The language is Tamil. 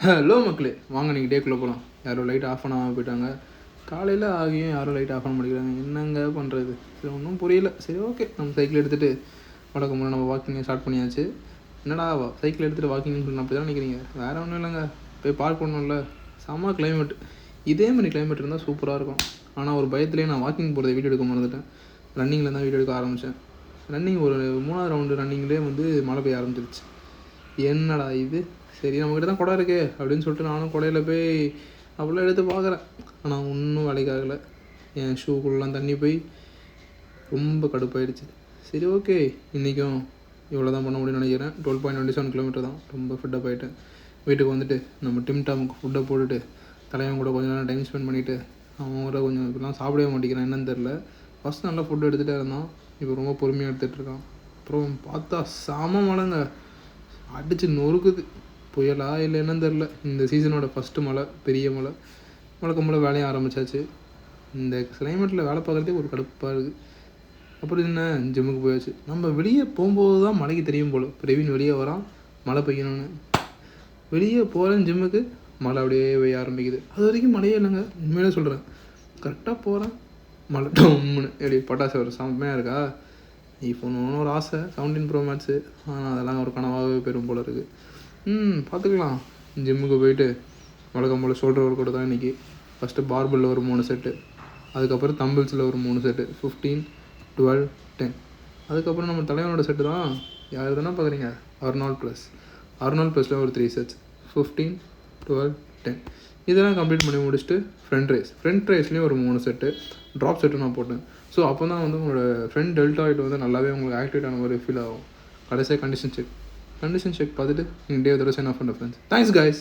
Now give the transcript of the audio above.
ஹலோ மக்களே, வாங்க நீங்கள் டேக்குள்ளே போகலாம். யாரும் லைட் ஆஃப் பண்ணாமல் போயிட்டாங்க. காலையில் ஆகியும் யாரும் லைட் ஆஃப் பண்ண மாட்டேங்கிறாங்க. என்னங்க பண்ணுறது? சரி, ஒன்றும் புரியல. சரி, ஓகே, நம்ம சைக்கிள் எடுத்துகிட்டு வழக்கம் போல் நம்ம வாக்கிங்கை ஸ்டார்ட் பண்ணியாச்சு. என்னடா சைக்கிள் எடுத்துகிட்டு வாக்கிங்னு சொல்லி அப்படி தான் நினைக்கிறீங்க? வேறு ஒன்றும் இல்லைங்க, போய் பார்க் பண்ணணும்ல. செம்ம கிளைமேட். இதே மாதிரி கிளைமேட் இருந்தால் சூப்பராக இருக்கும். ஆனால் ஒரு பயத்துலேயே நான் வாக்கிங் போகிறத வீடியோ எடுக்க மறந்துட்டேன். ரன்னிங்கில் தான் வீடியோ எடுக்க ஆரம்பித்தேன். ரன்னிங் ஒரு 3ஆவது ரவுண்டு ரன்னிங்லேயே மழை பெய்ய ஆரம்பிச்சிருச்சு. என்னடா இது, சரி நம்மக்கிட்ட தான் குடம் இருக்கே அப்படின்னு சொல்லிட்டு நானும் குடையில் போய் அப்படிலாம் எடுத்து பார்க்குறேன். ஆனால் ஒன்றும் வேலைக்காகலை. என் ஷூக்குள்ளலாம் தண்ணி போய் ரொம்ப கடுப்பாயிடுச்சு. சரி, ஓகே, இன்றைக்கும் இவ்வளோ தான் பண்ண முடியும்னு நினைக்கிறேன். 12.27 கிலோமீட்டர் தான். ரொம்ப ஃபிட்டப் ஆகிட்டேன். வீட்டுக்கு வந்துட்டு நம்ம டிம்டாமுக்கு ஃபுட்டை போட்டுட்டு தலைவன் கூட கொஞ்சம் நேரம் டைம் ஸ்பெண்ட் பண்ணிவிட்டு அவன் கூட கொஞ்சம் இப்படிலாம் சாப்பிடவே மாட்டேங்கிறான், என்னன்னு தெரில. ஃபஸ்ட் நல்லா ஃபுட்டு எடுத்துகிட்டே இருந்தான், இப்போ ரொம்ப பொறுமையாக எடுத்துகிட்ருக்கான். அப்புறம் பார்த்தா சாம மழைங்க, அடித்து நொறுக்குது. புயலா இல்லை என்னன்னு தெரில. இந்த சீசனோட ஃபஸ்ட்டு மழை, பெரிய மழை. வழக்கம் போல் வேலையை ஆரம்பித்தாச்சு. இந்த கிளைமேட்டில் வேலை பார்க்குறதே ஒரு கடுப்பாக இருக்குது. அப்புறம் என்ன, ஜிம்முக்கு போயாச்சு. நம்ம வெளியே போகும்போது தான் மழைக்கு தெரியும் போல். பிரவீன் வெளியே வரான் மழை பெய்யணும்னு. வெளியே போகிறேன் ஜிம்முக்கு, மழை அப்படியே பெய்ய ஆரம்பிக்குது. அது வரைக்கும் மழையே இல்லைங்க, உண்மையிலே சொல்கிறேன். கரெக்டாக போகிறேன், மழை டம்முன்னு எப்படி பட்டாசு ஒரு செம்மையாக இருக்கா. ஐஃபோன் ஒரு ஆசை, 17 Pro Max. ஆனால் அதெல்லாம் ஒரு கனவாகவே பெரும் போல் இருக்குது. பார்த்துக்கலாம். ஜிம்முக்கு போயிட்டு வழக்கம் போல் ஷோல்டர் ஒர்க் அவுட் தான் இன்றைக்கி. ஃபஸ்ட்டு பார்பலில் ஒரு 3 செட்டு, அதுக்கப்புறம் தம்பிள்ஸில் ஒரு 3 செட்டு, 15, 12, 10. அதுக்கப்புறம் நம்ம தலைவனோட செட்டு தான். யார் தானே பார்க்குறீங்க, அர்னால்ட் ப்ளஸில் ஒரு 3 செட்ஸ், 15, 12, 10. இதெல்லாம் கம்ப்ளீட் பண்ணி முடிச்சுட்டு ஃப்ரண்ட் ரேஸ்லேயும் ஒரு 3 செட்டு, ட்ராப் செட்டு நான் போட்டேன். ஸோ அப்போ தான் உங்களோட ஃப்ரண்ட் டெல்டாய்டு நல்லாவே உங்களுக்கு ஆக்டிவேட் ஆன மாதிரி ஃபீல் ஆகும். கடைசியாக கண்டிஷன் செக் பார்த்துட்டு நீங்கள் டே தடவை சைன் ஆஃப் பண்ண ஃப்ரெண்ட்ஸ். Thanks guys.